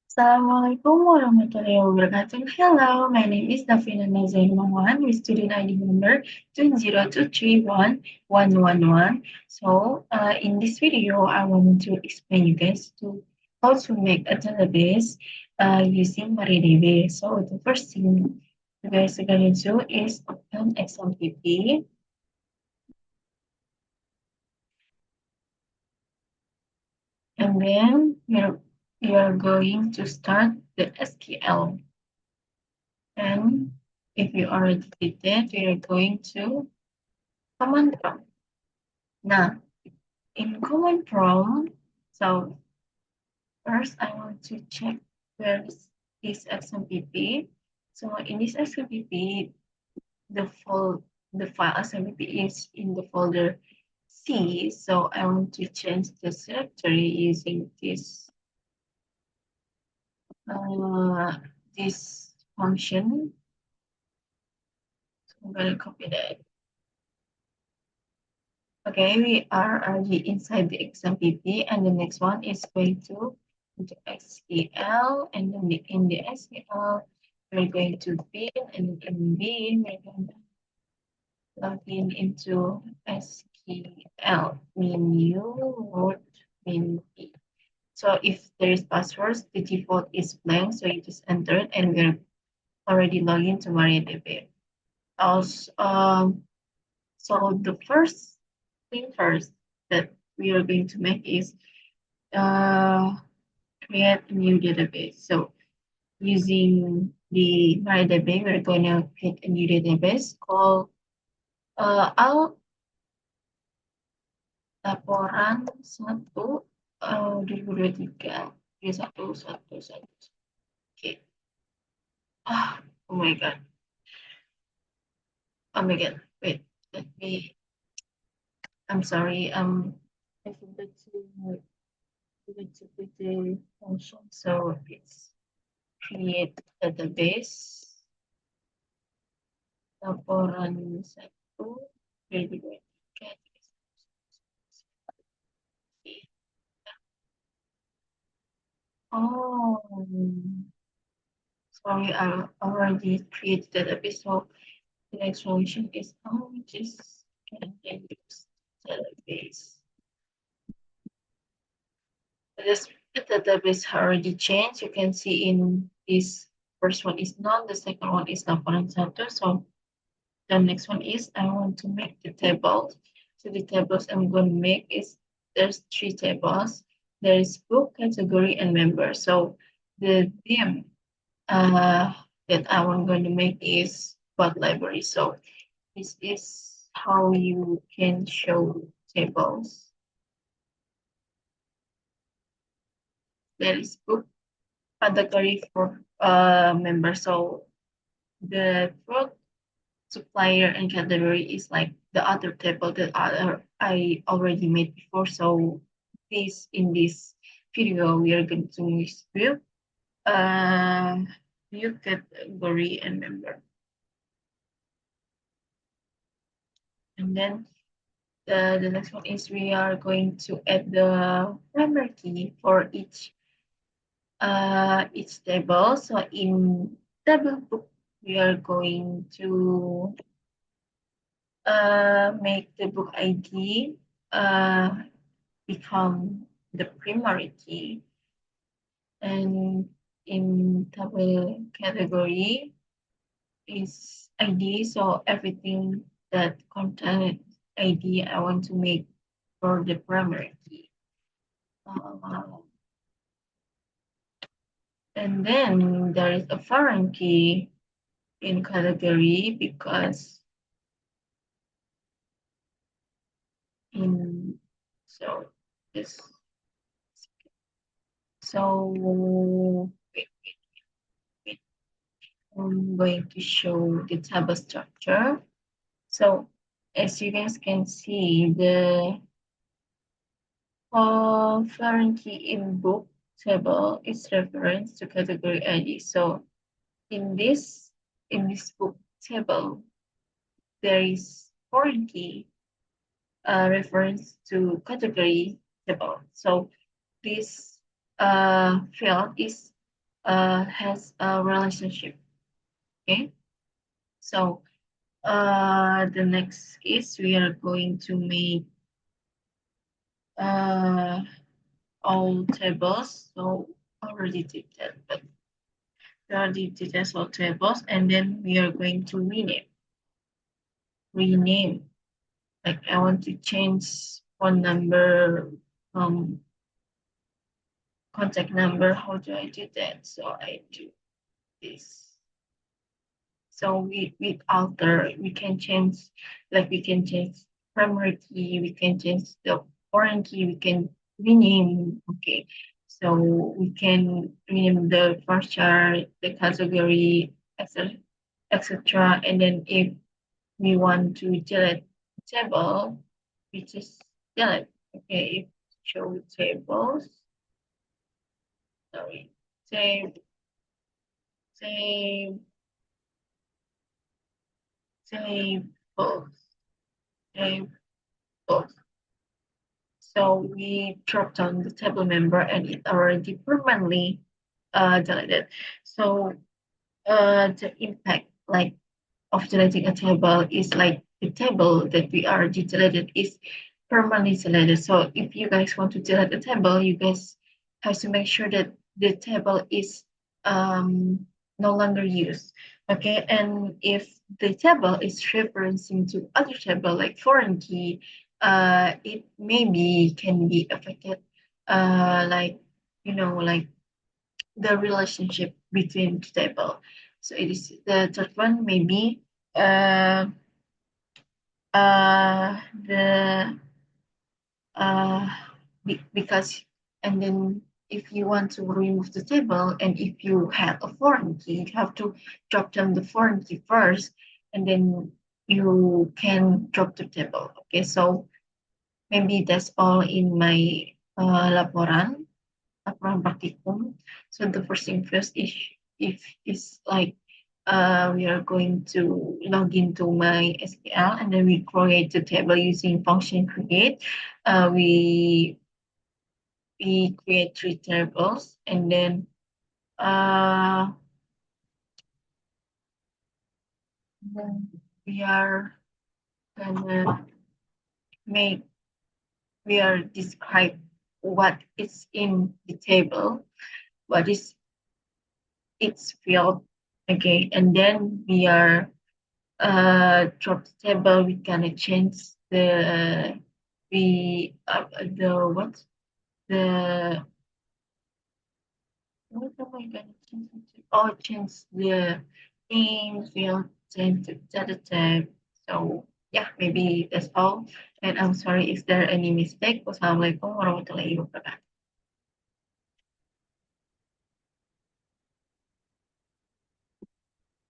Assalamualaikum warahmatullahi wabarakatuh. Hello, my name is Davina Ermawan with student ID number 202311111. In this video, I want to explain you guys to how to make a database using MariaDB. So, the first thing you guys are going to do is open XMPP. And then you're going to start the SQL. And if you already did that, we are going to command prompt. Now, in command prompt, so first I want to check where is this XMPP. So in this XMPP, the file XMPP is in the folder C. So I want to change the directory using this function. So I'm going to copy that. Okay, we are already inside the XMPP, and the next one is going to into SQL, and then in the SQL, we're going to bin, and in bin, we're going to log in into SQL menu root bin B. So if there is passwords, the default is blank, so you just enter it, and we're already logged into MariaDB. Also, so the first thing first that we are going to make is uh, create a new database. So using the MariaDB, we're going to create a new database called al laporan 1 2023 Okay. Oh my god. Oh my god. Wait. Let me. I'm sorry. I forgot to put the function. So it's create database laporan 1 2023. Oh, sorry, I already created database. So the next function is just can use database. This database already changed. You can see in this first one is none, the second one is laporan satu. So the next one is I want to make the tables. So the tables I'm going to make is there's 3 tables. There is book, category, and member. So the theme that I'm going to make is what library. So this is how you can show tables. There is book, category for member. So the fruit supplier and category is like the other table that I already made before. So in this video, we are going to use uh, view category and member. And then the next one is we are going to add the primary key for each table. So in table book, we are going to make the book ID become the primary key. And in table category is ID. So everything that contains ID, I want to make for the primary key. And then there is a foreign key in category because in so this so I'm going to show the table structure. So as you guys can see, the foreign key in book table is reference to category ID. So in this book table, there is foreign key reference to category table. So this field is has a relationship. Okay, so the next is we are going to make uh all tables. So already did that, but we already did as all tables, and then we are going to rename. Like I want to change phone number, um, contact number. How do I do that? So I do this. So we alter, we can change, like we can change primary key, we can change the foreign key, we can rename. Okay, so we can rename the feature, the category, etc., etc. And then if we want to delete table, we just delete. Okay, if show tables, sorry, save, save, save both, save both. So we dropped on the table member and it already permanently deleted. So the impact like of deleting a table is like the table that we already deleted is permanently deleted. So if you guys want to delete a table, you guys have to make sure that the table is no longer used. Okay, and if the table is referencing to other table like foreign key, it maybe can be affected, like like the relationship between the table. So it is the third one maybe uh the uh because and then if you want to remove the table and if you have a foreign key, you have to drop down the foreign key first and then you can drop the table. Okay, so maybe that's all in my laporan praktikum. So the first thing first is if is like we are going to log into my SQL and then we create the table using function create. We create three tables and uh, then we are gonna make we are describe what is in the table, what is its field. Okay, and then we are drop the table. We gonna change the what the what am I gonna change it to? Oh, change the name field, change the data type. So yeah, maybe that's all. And I'm sorry if there any mistake. Wassalamualaikum warahmatullahi wabarakatuh.